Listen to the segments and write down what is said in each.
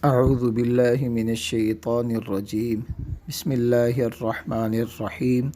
اعوذ باللہ من الشیطان الرجیم بسم اللہ الرحمن الرحیم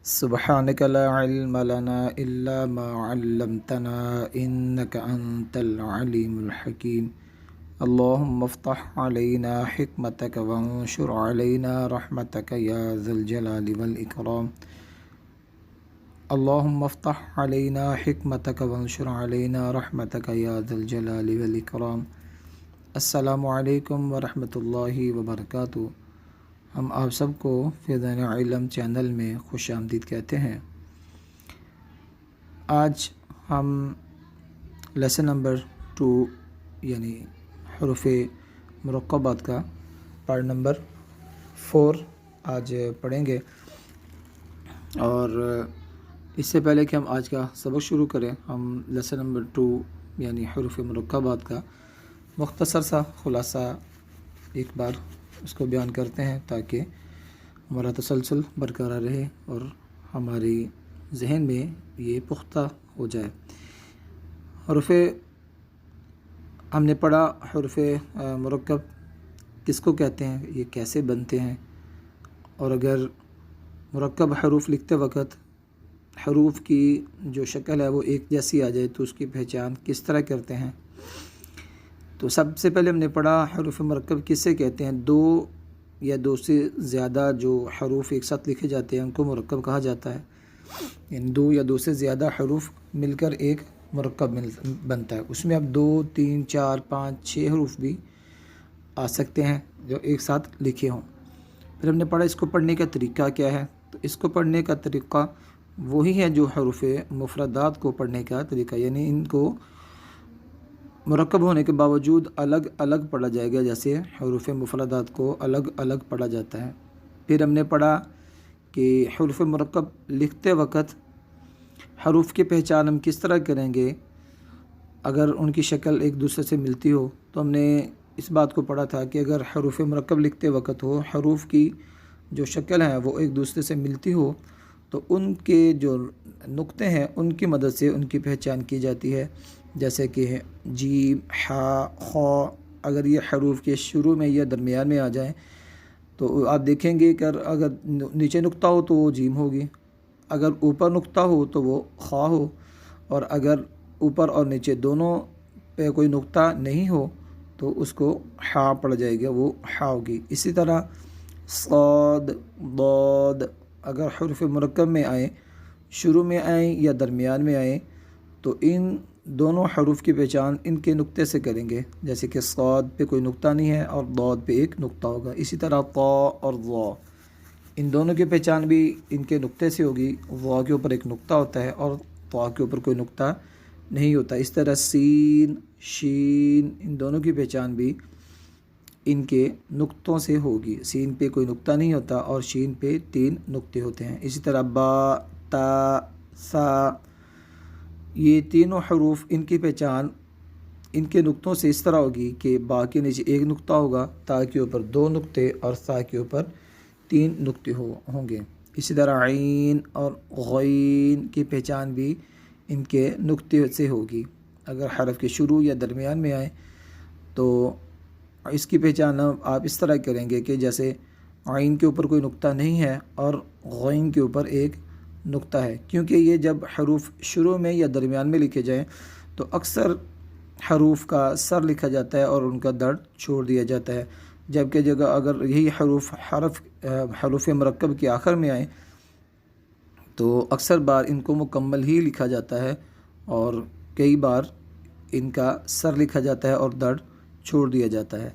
سبحانک لا علم لنا الا ما علمتنا انک انت العلیم الحکیم اللہم افتح علینا حکمتک وانشر علینا رحمتک یا ذا الجلال والاکرام اللہم افتح علینا حکمتک وانشر علینا رحمتک یا ذا الجلال والاکرام۔ السلام علیکم ورحمۃ اللہ وبرکاتہ۔ ہم آپ سب کو فیضان علم چینل میں خوش آمدید کہتے ہیں۔ آج ہم لیسن نمبر 2 یعنی حروف مرکبات کا پارٹ نمبر 4 آج پڑھیں گے، اور اس سے پہلے کہ ہم آج کا سبق شروع کریں، ہم لیسن نمبر 2 یعنی حروف مرکبات کا مختصر سا خلاصہ ایک بار اس کو بیان کرتے ہیں تاکہ ہمارا تسلسل برقرار رہے اور ہماری ذہن میں یہ پختہ ہو جائے۔ حروف ہم نے پڑھا، حروف مرکب کس کو کہتے ہیں، یہ کیسے بنتے ہیں، اور اگر مرکب حروف لکھتے وقت حروف کی جو شکل ہے وہ ایک جیسی آ جائے تو اس کی پہچان کس طرح کرتے ہیں۔ تو سب سے پہلے ہم نے پڑھا حروف مرکب کسے کہتے ہیں، دو یا دو سے زیادہ جو حروف ایک ساتھ لکھے جاتے ہیں ان کو مرکب کہا جاتا ہے، یعنی دو یا دو سے زیادہ حروف مل کر ایک مرکب بنتا ہے۔ اس میں اب 2 3 4 5 6 حروف بھی آ سکتے ہیں جو ایک ساتھ لکھے ہوں۔ پھر ہم نے پڑھا اس کو پڑھنے کا طریقہ کیا ہے، تو اس کو پڑھنے کا طریقہ وہی ہے جو حروف مفردات کو پڑھنے کا طریقہ، یعنی ان کو مرکب ہونے کے باوجود الگ الگ پڑھا جائے گا، جیسے حروف مفردات کو الگ الگ پڑھا جاتا ہے۔ پھر ہم نے پڑھا کہ حروف مرکب لکھتے وقت حروف کی پہچان ہم کس طرح کریں گے اگر ان کی شکل ایک دوسرے سے ملتی ہو۔ تو ہم نے اس بات کو پڑھا تھا کہ اگر حروف مرکب لکھتے وقت ہو، حروف کی جو شکل ہے وہ ایک دوسرے سے ملتی ہو، تو ان کے جو نقطے ہیں ان کی مدد سے ان کی پہچان کی جاتی ہے، جیسے کہ جیم، ح، خ۔ اگر یہ حروف کے شروع میں یا درمیان میں آ جائیں تو آپ دیکھیں گے کہ اگر نیچے نقطہ ہو تو وہ جیم ہوگی، اگر اوپر نقطہ ہو تو وہ خ ہو، اور اگر اوپر اور نیچے دونوں پہ کوئی نقطہ نہیں ہو تو اس کو ح پڑھ جائے گا، وہ ح ہوگی۔ اسی طرح صاد، ضاد اگر حروف مرکب میں آئیں، شروع میں آئیں یا درمیان میں آئیں، تو ان دونوں حروف کی پہچان ان کے نقطے سے کریں گے، جیسے کہ صاد پہ کوئی نقطہ نہیں ہے اور ضاد پہ ایک نقطہ ہوگا۔ اسی طرح طا اور ظا، ان دونوں کی پہچان بھی ان کے نقطے سے ہوگی، ظا کے اوپر ایک نقطہ ہوتا ہے اور طا کے اوپر کوئی نقطہ نہیں ہوتا۔ اس طرح سین، شین، ان دونوں کی پہچان بھی ان کے نقطوں سے ہوگی، سین پہ کوئی نقطہ نہیں ہوتا اور شین پہ 3 نقطے ہوتے ہیں۔ اسی طرح با، تا، سا، یہ تینوں حروف ان کی پہچان ان کے نقطوں سے اس طرح ہوگی کہ با کے نیچے ایک نقطہ ہوگا، تا کے اوپر 2 نقطے اور سا کے اوپر 3 نقطے ہوں گے۔ اسی طرح عین اور غین کی پہچان بھی ان کے نقطے سے ہوگی، اگر حرف کے شروع یا درمیان میں آئے تو اس کی پہچان آپ اس طرح کریں گے کہ جیسے عین کے اوپر کوئی نقطہ نہیں ہے اور غین کے اوپر ایک نقطہ ہے، کیونکہ یہ جب حروف شروع میں یا درمیان میں لکھے جائیں تو اکثر حروف کا سر لکھا جاتا ہے اور ان کا دڑ چھوڑ دیا جاتا ہے، جبکہ اگر یہی حروف مرکب کے آخر میں آئیں تو اکثر بار ان کو مکمل ہی لکھا جاتا ہے اور کئی بار ان کا سر لکھا جاتا ہے اور دڑ چھوڑ دیا جاتا ہے۔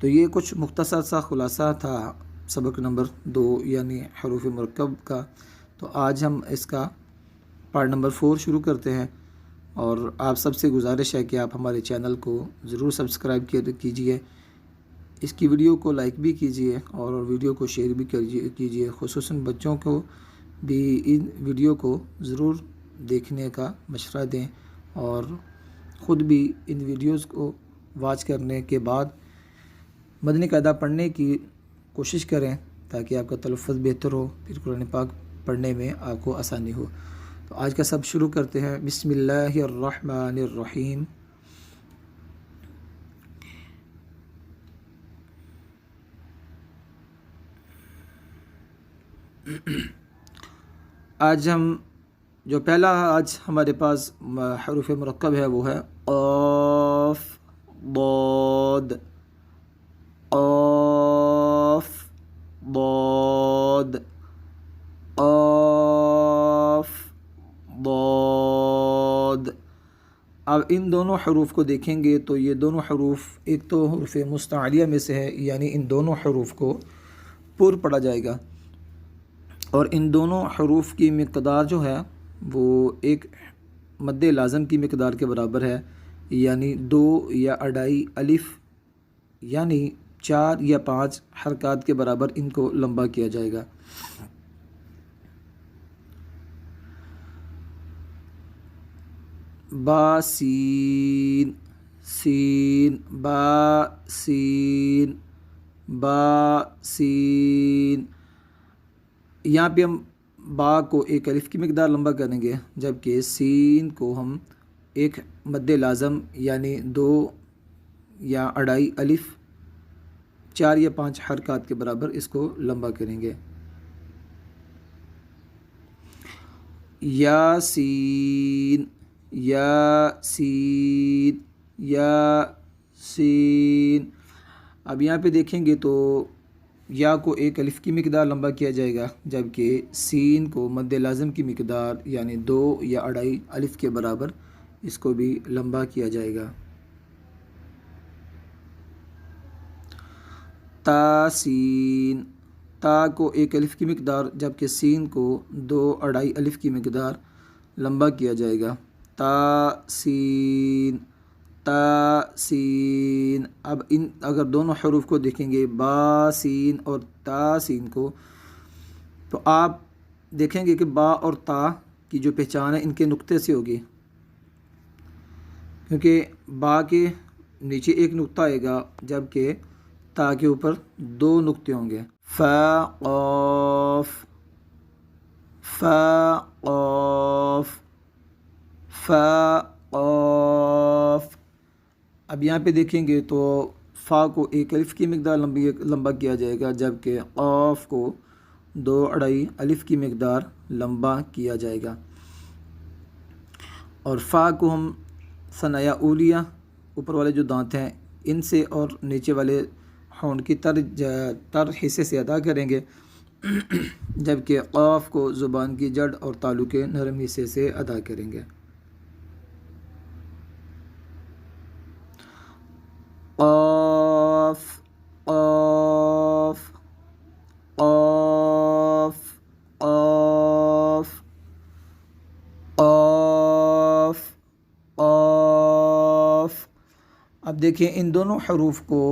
تو یہ کچھ مختصر سا خلاصہ تھا سبق نمبر 2 یعنی حروف مرکب کا۔ تو آج ہم اس کا پارٹ نمبر 4 شروع کرتے ہیں، اور آپ سب سے گزارش ہے کہ آپ ہمارے چینل کو ضرور سبسکرائب کیجئے، اس کی ویڈیو کو لائک بھی کیجئے اور ویڈیو کو شیئر بھی کیجئے، خصوصاً بچوں کو بھی ان ویڈیو کو ضرور دیکھنے کا مشورہ دیں، اور خود بھی ان ویڈیوز کو واچ کرنے کے بعد مدنی قاعدہ پڑھنے کی کوشش کریں تاکہ آپ کا تلفظ بہتر ہو، پھر قرآن پاک پڑھنے میں آپ کو آسانی ہو۔ تو آج کا سب شروع کرتے ہیں۔ بسم اللہ الرحمن الرحیم۔ آج ہم جو پہلا آج ہمارے پاس حروف مرکب ہے وہ ہے قاف، ضاد، قاف، ضاد، قاف، ضاد۔ اب ان دونوں حروف کو دیکھیں گے تو یہ دونوں حروف ایک تو حروف مستعلیہ میں سے ہے، یعنی ان دونوں حروف کو پر پڑھا جائے گا، اور ان دونوں حروف کی مقدار جو ہے وہ ایک مد لازم کی مقدار کے برابر ہے، یعنی 2 یا 2.5 الف، یعنی 4 یا 5 حرکات کے برابر ان کو لمبا کیا جائے گا۔ با سین، سین، با سین، با سین۔ یہاں پہ ہم با کو ایک الف کی مقدار لمبا کریں گے، جبکہ سین کو ہم ایک مد لازم یعنی 2 یا 2.5 الف، 4 یا 5 حرکات کے برابر اس کو لمبا کریں گے۔ یاسین، یاسین، یاسین۔ اب یہاں پہ دیکھیں گے تو یا کو ایک الف کی مقدار لمبا کیا جائے گا، جبکہ سین کو مد لازم کی مقدار یعنی 2 یا 2.5 الف کے برابر اس کو بھی لمبا کیا جائے گا۔ تا سین، تا کو ایک الف کی مقدار جبکہ سین کو 2 2.5 الف کی مقدار لمبا کیا جائے گا۔ تا سین، تا سین۔ اب ان اگر دونوں حروف کو دیکھیں گے با سین اور تا سین کو، تو آپ دیکھیں گے کہ با اور تا کی جو پہچان ہے ان کے نقطے سے ہوگی، کیونکہ با کے نیچے ایک نقطہ آئے گا جبکہ تا کے اوپر 2 نقطے ہوں گے۔ فا قاف، فا قاف، فا قاف۔ اب یہاں پہ دیکھیں گے تو فا کو ایک الف کی مقدار لمبا کیا جائے گا، جبکہ قاف کو 2 2.5 الف کی مقدار لمبا کیا جائے گا۔ اور فا کو ہم ثنایا اولیہ، اوپر والے جو دانت ہیں ان سے اور نیچے والے ہونٹ کی تر حصے سے ادا کریں گے، جبکہ قاف کو زبان کی جڑ اور تالو کے نرم حصے سے ادا کریں گے۔ قاف، قاف، قاف، قاف، قاف، قاف۔ اب دیکھیں ان دونوں حروف کو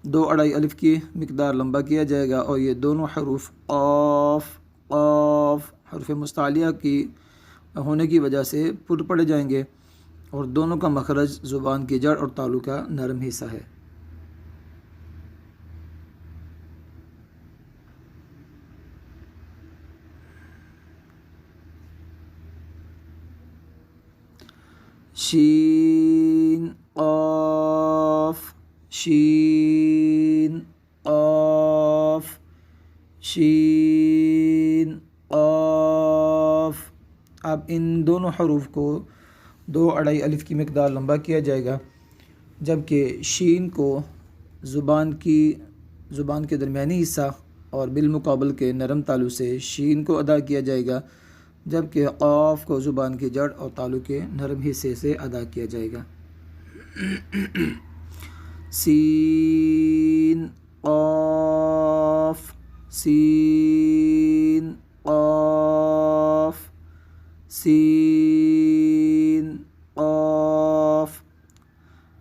2 2.5 الف کی مقدار لمبا کیا جائے گا، اور یہ دونوں حروف قاف، قاف حروف مستعلیہ کی ہونے کی وجہ سے پر پڑے جائیں گے، اور دونوں کا مخرج زبان کی جڑ اور تالو کا نرم حصہ ہے۔ شین، قاف، شین، قاف، شین، قاف۔ اب ان دونوں حروف کو 2 2.5 الف کی مقدار لمبا کیا جائے گا، جبکہ شین کو زبان کے درمیانی حصہ اور بالمقابل کے نرم تالو سے شین کو ادا کیا جائے گا، جبکہ قاف کو زبان کی جڑ اور تالو کے نرم حصے سے ادا کیا جائے گا۔ سین، قاف، سین، قاف، سین، قاف۔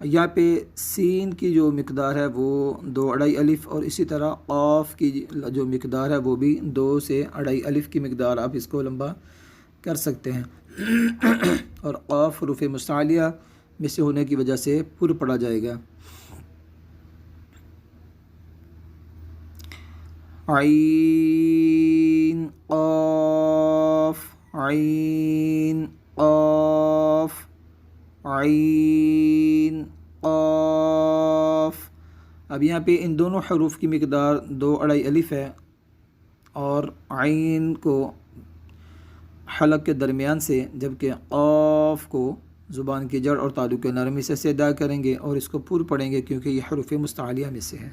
یہاں پہ سین کی جو مقدار ہے وہ 2 2.5 الف، اور اسی طرح قاف کی جو مقدار ہے وہ بھی 2 سے 2.5 الف کی مقدار آپ اس کو لمبا کر سکتے ہیں، اور قاف حروف مستعلیہ میں سے ہونے کی وجہ سے پر پڑا جائے گا۔ عین، قاف، عین، قاف، عین، قاف۔ اب یہاں پہ ان دونوں حروف کی مقدار 2 2.5 الف ہے، اور عین کو حلق کے درمیان سے، جبکہ قاف کو زبان کی جڑ اور تالو کے نرمی سے ادا کریں گے اور اس کو پور پڑھیں گے کیونکہ یہ حروف مستعلیہ میں سے ہے۔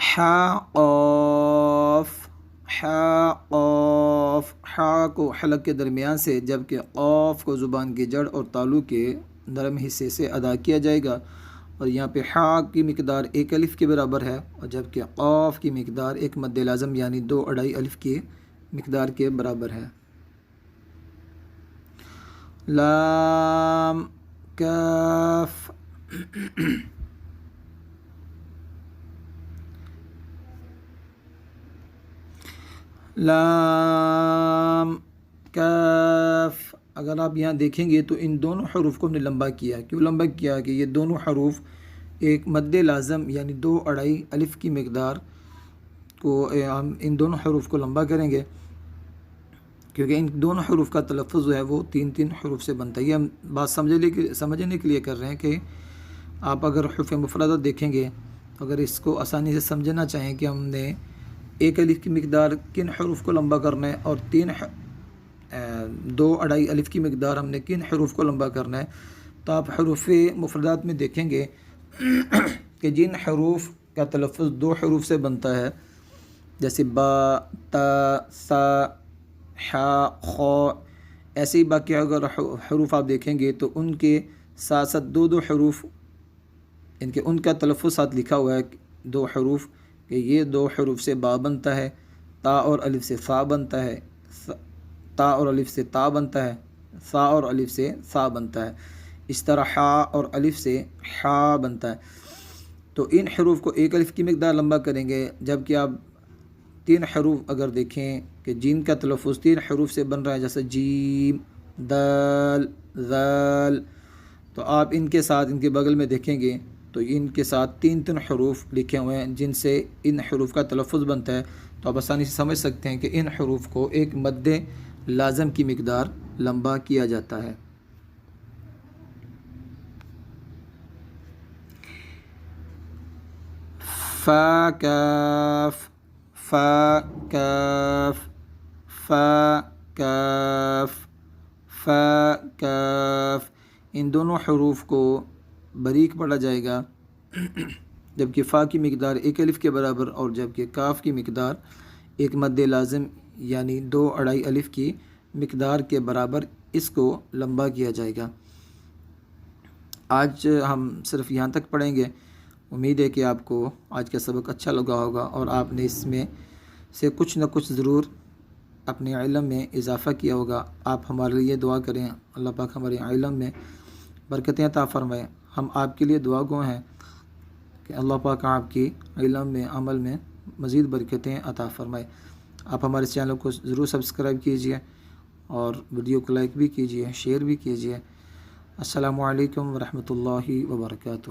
حا قاف، حا قاف، حا کو حلق کے درمیان سے، جبکہ قاف کو زبان کی جڑ اور تالو کے نرم حصے سے ادا کیا جائے گا، اور یہاں پہ حا کی مقدار 1 الف کے برابر ہے، اور جبکہ قاف کی مقدار 1 مد لازم یعنی 2 اڑائی الف کی مقدار کے برابر ہے۔ لام کاف، لام کاف، اگر آپ یہاں دیکھیں گے تو ان دونوں حروف کو ہم نے لمبا کیا۔ کیوں لمبا کیا؟ کہ یہ دونوں حروف ایک مد لازم یعنی 2 اڑائی الف کی مقدار کو ہم ان دونوں حروف کو لمبا کریں گے، کیونکہ ان دونوں حروف کا تلفظ جو ہے وہ 3 حروف سے بنتا ہے۔ یہ ہم بات سمجھنے کے لیے کر رہے ہیں کہ آپ اگر حروف مفردات دیکھیں گے، اگر اس کو آسانی سے سمجھنا چاہیں کہ ہم نے 1 الف کی مقدار کن حروف کو لمبا کرنا ہے اور 2 اڑائی الف کی مقدار ہم نے کن حروف کو لمبا کرنا ہے، تو آپ حروف مفردات میں دیکھیں گے کہ جن حروف کا تلفظ 2 حروف سے بنتا ہے، جیسے با، تا، سا، حا، خا، ایسے ہی باقی اگر حروف آپ دیکھیں گے تو ان کے ساتھ ساتھ 2 حروف ان کا تلفظ ساتھ لکھا ہوا ہے، 2 حروف، کہ یہ 2 حروف سے با بنتا ہے، تا اور الف سے فا بنتا ہے، تا اور الف سے تا بنتا ہے، سا اور الف سے سا بنتا ہے، اس طرح حا اور الف سے حا بنتا ہے۔ تو ان حروف کو 1 الف کی مقدار لمبا کریں گے، جبکہ آپ 3 حروف اگر دیکھیں کہ جن کا تلفظ 3 حروف سے بن رہا ہے، جیسے جیم، دال، ذال، تو آپ ان کے ساتھ ان کے بغل میں دیکھیں گے تو ان کے ساتھ 3 حروف لکھے ہوئے ہیں جن سے ان حروف کا تلفظ بنتا ہے، تو آپ آسانی سے سمجھ سکتے ہیں کہ ان حروف کو ایک مد لازم کی مقدار لمبا کیا جاتا ہے۔ فا کاف، فا کاف، فا کاف، فا کاف، ان دونوں حروف کو باریک پڑھا جائے گا، جبکہ فا کی مقدار 1 الف کے برابر اور جبکہ کاف کی مقدار 1 مد لازم یعنی 2 اڑائی الف کی مقدار کے برابر اس کو لمبا کیا جائے گا۔ آج ہم صرف یہاں تک پڑھیں گے۔ امید ہے کہ آپ کو آج کا سبق اچھا لگا ہوگا اور آپ نے اس میں سے کچھ نہ کچھ ضرور اپنے علم میں اضافہ کیا ہوگا۔ آپ ہمارے لیے دعا کریں، اللہ پاک ہمارے علم میں برکتیں عطا فرمائے۔ ہم آپ کے لیے دعا گو ہیں کہ اللہ پاک آپ کی علم میں، عمل میں مزید برکتیں عطا فرمائے۔ آپ ہمارے چینل کو ضرور سبسکرائب کیجئے اور ویڈیو کو لائک بھی کیجئے، شیئر بھی کیجئے۔ السلام علیکم ورحمۃ اللہ وبرکاتہ۔